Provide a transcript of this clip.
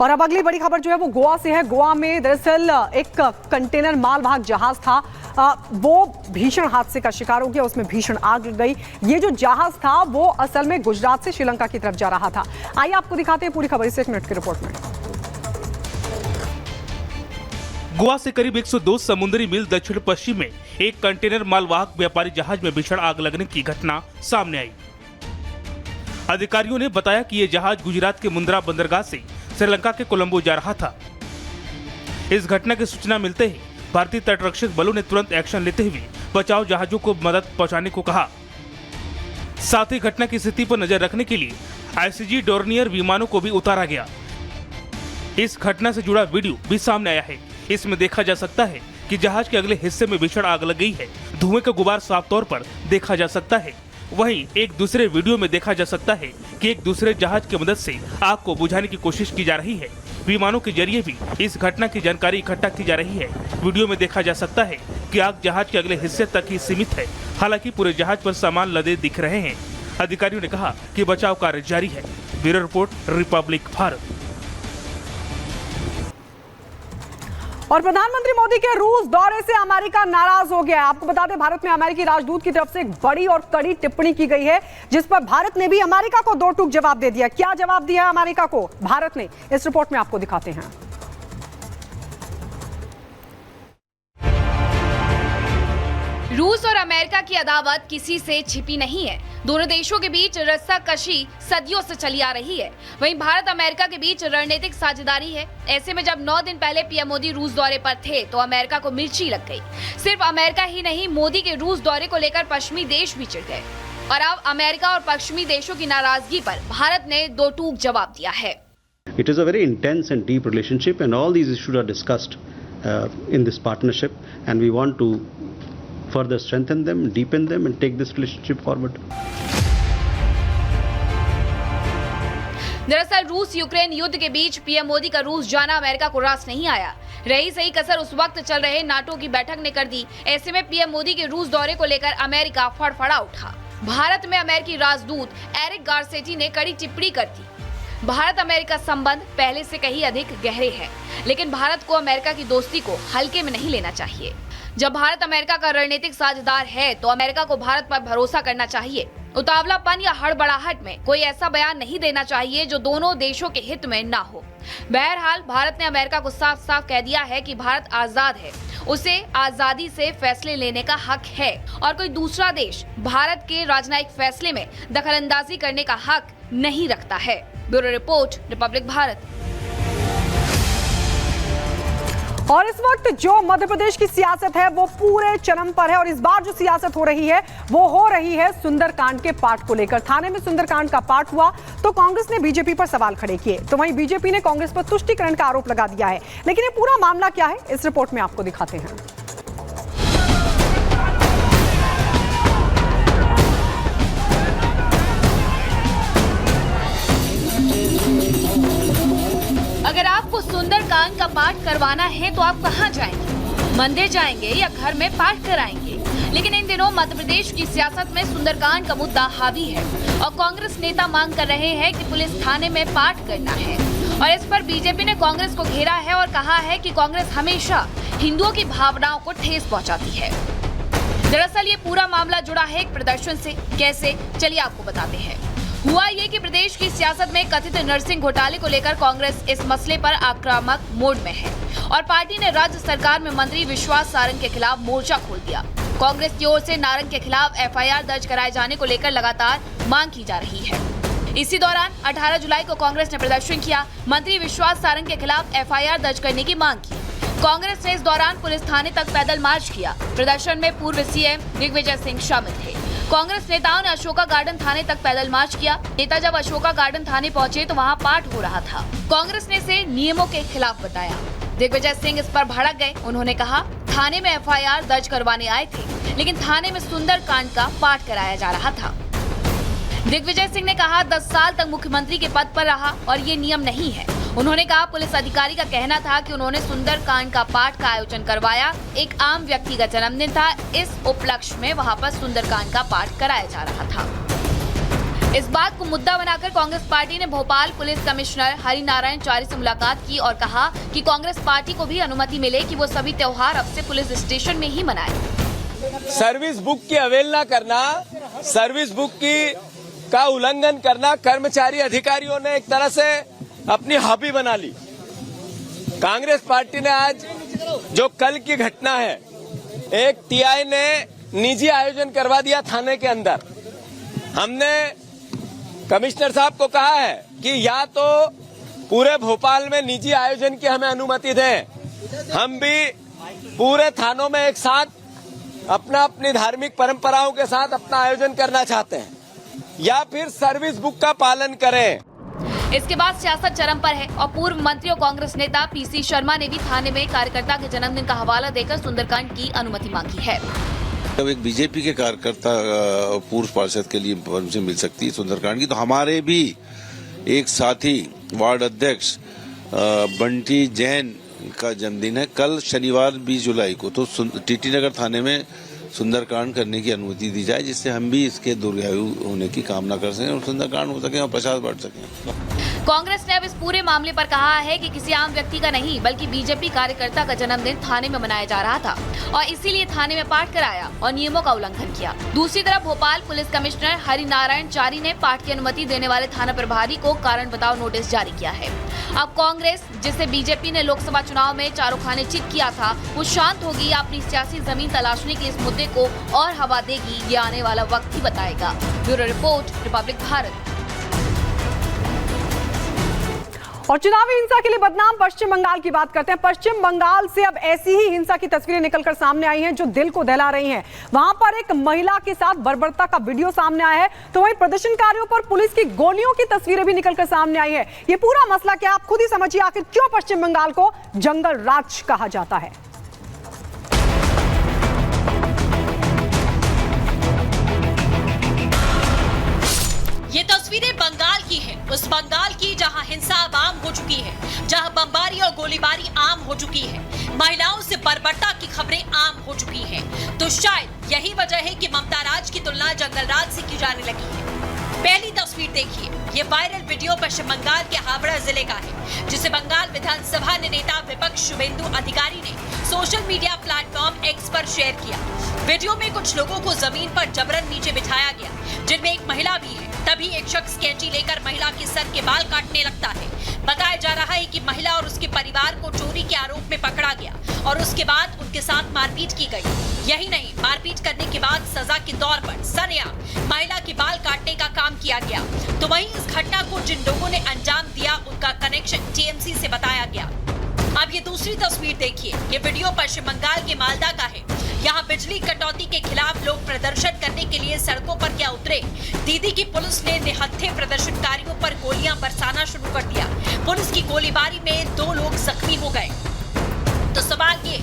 और अब अगली बड़ी खबर जो है वो गोवा से है। गोवा में दरअसल एक कंटेनर मालवाहक जहाज था, वो भीषण हादसे का शिकार हो गया, उसमें भीषण आग लग गई। ये जो जहाज था वो असल में गुजरात से श्रीलंका की तरफ जा रहा था। आइए आपको दिखाते हैं पूरी खबर इस 1 मिनट की रिपोर्ट में। गोवा से करीब 102 समुद्री मील दक्षिण पश्चिम में एक कंटेनर मालवाहक व्यापारी जहाज में भीषण आग लगने की घटना सामने आई। अधिकारियों ने बताया कि यह जहाज गुजरात के मुंद्रा बंदरगाह से श्रीलंका के कोलंबो जा रहा था। इस घटना की सूचना मिलते ही भारतीय तटरक्षक बलों ने तुरंत एक्शन लेते हुए बचाव जहाजों को मदद पहुंचाने को कहा। साथ ही घटना की स्थिति पर नजर रखने के लिए आईसीजी डोर्नियर विमानों को भी उतारा गया। इस घटना से जुड़ा वीडियो भी सामने आया है। इसमें देखा जा सकता है कि जहाज के अगले हिस्से में भीषण आग लग गई है। धुएं का गुबार साफ तौर पर देखा जा सकता है। वहीं एक दूसरे वीडियो में देखा जा सकता है कि एक दूसरे जहाज की मदद से आग को बुझाने की कोशिश की जा रही है। विमानों के जरिए भी इस घटना की जानकारी इकट्ठा की जा रही है। वीडियो में देखा जा सकता है कि आग जहाज के अगले हिस्से तक ही सीमित है। हालांकि पूरे जहाज पर सामान लदे दिख रहे हैं। अधिकारियों ने कहा कि बचाव कार्य जारी है। Bureau report, Republic Bharat. और प्रधानमंत्री मोदी के रूस दौरे से अमेरिका नाराज हो गया है। आपको बता दें, भारत में अमेरिकी राजदूत की तरफ से एक बड़ी और कड़ी टिप्पणी की गई है, जिस पर भारत ने भी अमेरिका को दो टूक जवाब दे दिया। क्या जवाब दिया अमेरिका को भारत ने, इस रिपोर्ट में आपको दिखाते हैं। रूस और अमेरिका की अदावत किसी से छिपी नहीं है। दोनों देशों के बीच रस्साकशी सदियों से चली आ रही है। वहीं भारत अमेरिका के बीच रणनीतिक साझेदारी है। ऐसे में जब 9 दिन पहले पीएम मोदी रूस दौरे पर थे तो अमेरिका को मिर्ची लग गई। सिर्फ अमेरिका ही नहीं, मोदी के रूस दौरे को लेकर पश्चिमी देश भी चिढ़ गए और अब अमेरिका और पश्चिमी देशों की नाराजगी पर भारत ने दो टूक जवाब दिया है। It is a very intense and deep relationship, and all these issues are discussed in this partnership, and we want to further strengthen them, deepen them, and take this relationship forward. दरअसल रूस Ukraine युद्ध के बीच PM Modi का रूस जाना America को रास नहीं आया। रही सही कसर उस वक्त चल रहे नाटो की बैठक ने कर दी। ऐसे में पीएम मोदी के रूस दौरे को लेकर अमेरिका फड़फड़ा उठा। भारत में अमेरिकी राजदूत एरिक गारसेटी ने कड़ी टिप्पणी कर दी। भारत अमेरिका संबंध पहले से कहीं अधिक गहरे हैं, लेकिन भारत को अमेरिका की दोस्ती को हल्के में नहीं लेना चाहिए। जब भारत अमेरिका का रणनीतिक साझेदार है तो अमेरिका को भारत पर भरोसा करना चाहिए। उतावलापन या हड़बड़ाहट में कोई ऐसा बयान नहीं देना चाहिए जो दोनों देशों के हित में ना हो। बहरहाल भारत ने अमेरिका को साफ साफ कह दिया है कि भारत आजाद है, उसे आजादी से फैसले लेने का हक है और कोई दूसरा देश भारत के राजनयिक फैसले में दखलंदाजी करने का हक नहीं रखता है। Bureau report, Republic Bharat. और इस वक्त जो मध्य प्रदेश की सियासत है वो पूरे चरम पर है और इस बार जो सियासत हो रही है वो हो रही है सुंदरकांड के पाठ को लेकर। थाने में सुंदरकांड का पाठ हुआ तो कांग्रेस ने बीजेपी पर सवाल खड़े किए, तो वहीं बीजेपी ने कांग्रेस पर तुष्टीकरण का आरोप लगा दिया है। लेकिन ये पूरा मामला क्या है, इस रिपोर्ट में आपको दिखाते हैं। अगर आपको सुंदरकांड का पाठ करवाना है तो आप कहां जाएंगे? मंदिर जाएंगे या घर में पाठ कराएंगे? लेकिन इन दिनों मध्य प्रदेश की सियासत में सुंदरकांड का मुद्दा हावी है और कांग्रेस नेता मांग कर रहे हैं कि पुलिस थाने में पाठ करना है। और इस पर बीजेपी ने कांग्रेस को घेरा है और कहा है कि कांग्रेस हमेशा हिंदुओं की भावनाओं को ठेस पहुंचाती है। दरअसल ये पूरा मामला जुड़ा है एक प्रदर्शन से। कैसे, चलिए आपको बताते हैं। हुआ ये कि प्रदेश की सियासत में कथित नर्सिंग घोटाले को लेकर कांग्रेस इस मसले पर आक्रामक मोड में है और पार्टी ने राज्य सरकार में मंत्री विश्वास सारंग के खिलाफ मोर्चा खोल दिया। कांग्रेस की ओर से नारंग के खिलाफ एफआईआर दर्ज कराए जाने को लेकर लगातार मांग की जा रही है। इसी दौरान 18 जुलाई को कांग्रेस ने प्रदर्शन किया, मंत्री विश्वास सारंग के खिलाफ एफआईआर दर्ज करने की मांग की। कांग्रेस ने इस दौरान पुलिस थाने तक पैदल मार्च किया। प्रदर्शन में पूर्व सीएम दिग्विजय सिंह शामिल थे। कांग्रेस नेताओं ने अशोका गार्डन थाने तक पैदल मार्च किया। नेता जब अशोका गार्डन थाने पहुंचे तो वहां पाठ हो रहा था। कांग्रेस ने इसे नियमों के खिलाफ बताया। दिग्विजय सिंह इस पर भड़क गए। उन्होंने कहा, थाने में एफआईआर दर्ज करवाने आए थे, लेकिन थाने में सुंदरकांड का पाठ कराया जा रहा था। दिग्विजय सिंह ने कहा, 10 साल तक मुख्यमंत्री के पद पर रहा और ये नियम नहीं है। उन्होंने कहा, पुलिस अधिकारी का कहना था कि उन्होंने सुंदरकांड का पाठ का आयोजन करवाया। एक आम व्यक्ति का जन्मदिन था, इस उपलक्ष्य में वहां पर सुंदरकांड का पाठ कराया जा रहा था। इस बात को मुद्दा बनाकर कांग्रेस पार्टी ने भोपाल पुलिस कमिश्नर हरिनारायण चारी से मुलाकात की और कहा कि कांग्रेस पार्टी को भी अनुमति मिले कि वो सभी त्योहार अब से पुलिस स्टेशन में ही मनाए। सर्विस बुक की अवहेलना करना, सर्विस बुक का उल्लंघन करना कर्मचारी अधिकारियों ने एक तरह से अपनी हॉबी बना ली। कांग्रेस पार्टी ने आज जो कल की घटना है, एक टीआई ने निजी आयोजन करवा दिया थाने के अंदर। हमने कमिश्नर साहब को कहा है कि या तो पूरे भोपाल में निजी आयोजन की हमें अनुमति दें, हम भी पूरे थानों में एक साथ अपनी धार्मिक परंपराओं के साथ अपना आयोजन करना चाहते हैं, या फिर सर्विस बुक का पालन करें। इसके बाद सियासत चरम पर है और पूर्व मंत्री और कांग्रेस नेता पीसी शर्मा ने भी थाने में कार्यकर्ता के जन्मदिन का हवाला देकर सुंदरकांड की अनुमति मांगी है। जब एक बीजेपी के कार्यकर्ता पूर्व पार्षद के लिए परमिशन मिल सकती है सुंदरकांड की, तो हमारे भी एक साथी वार्ड अध्यक्ष बंटी जैन का जन्मदिन है कल शनिवार 20 जुलाई को, तो टीटी नगर थाने में सुंदरकांड करने की अनुमति दी जाए, जिससे हम भी इसके दीर्घायु होने की कामना कर सकें और सुंदरकांड हो सके और प्रसाद बढ़ सके। कांग्रेस ने अब इस पूरे मामले पर कहा है कि किसी आम व्यक्ति का नहीं बल्कि बीजेपी कार्यकर्ता का जन्मदिन थाने में मनाया जा रहा था और इसीलिए थाने में पाठ कराया और नियमों का उल्लंघन किया। दूसरी तरफ भोपाल पुलिस कमिश्नर हरिनारायण चारी ने पाठ की अनुमति देने वाले थाना प्रभारी को कारण बताओ नोटिस जारी किया है। अब कांग्रेस, जिसे बीजेपी ने लोकसभा चुनाव में चारों खाने चित किया था, वो शांत होगी या अपनी सियासी जमीन तलाशने के इस मुद्दे को और हवा देगी, ये आने वाला वक्त ही बताएगा। Bureau report, Republic Bharat. और चुनावी हिंसा के लिए बदनाम पश्चिम बंगाल की बात करते हैं। पश्चिम बंगाल से अब ऐसी ही हिंसा की तस्वीरें निकलकर सामने आई हैं जो दिल को दहला रही हैं। वहां पर एक महिला के साथ बर्बरता का वीडियो सामने आया है, तो वहीं प्रदर्शनकारियों पर पुलिस की गोलियों की तस्वीरें भी निकलकर सामने आई है। ये पूरा मसला क्या, आप खुद ही समझिए आखिर क्यों पश्चिम बंगाल को जंगल राज कहा जाता है। ये तस्वीरें बंगाल की हैं, उस बंगाल की जहां हिंसा अब आम हो चुकी है, जहां बमबारी और गोलीबारी आम हो चुकी है, महिलाओं से बर्बरता की खबरें आम हो चुकी हैं। तो शायद यही वजह है कि ममता राज की तुलना जंगल राज से की जाने लगी है। पहली तस्वीर देखिए, ये वायरल वीडियो पश्चिम बंगाल के हावड़ा जिले का है, जिसे बंगाल विधानसभा ने नेता विपक्ष शुभेंदु अधिकारी ने सोशल मीडिया प्लेटफॉर्म एक्स पर शेयर किया। वीडियो में कुछ लोगों को जमीन पर जबरन नीचे बिठाया गया, जिनमें एक महिला भी है। तभी एक शख्स कैंची लेकर महिला के सर के बाल काटने लगता है। बताया जा रहा है कि महिला और उसके परिवार को चोरी के आरोप में पकड़ा गया और उसके बाद उनके साथ मारपीट की गई। यही नहीं, मारपीट करने के बाद सजा के तौर पर सरेआम महिला के बाल काटने का काम किया गया। तो वहीं इस घटना को जिन लोगों ने अंजाम दिया, उनका कनेक्शन टीएमसी से बताया गया। अब ये दूसरी तस्वीर देखिए, ये वीडियो पश्चिम बंगाल के मालदा का है। यहाँ बिजली कटौती के खिलाफ लोग प्रदर्शन करने के लिए सड़कों पर क्या उतरे। दीदी की पुलिस ने निहत्थे प्रदर्शनकारियों पर गोलियां बरसाना शुरू कर दिया। पुलिस की गोलीबारी में 2 लोग जख्मी हो गए। तो सवाल ये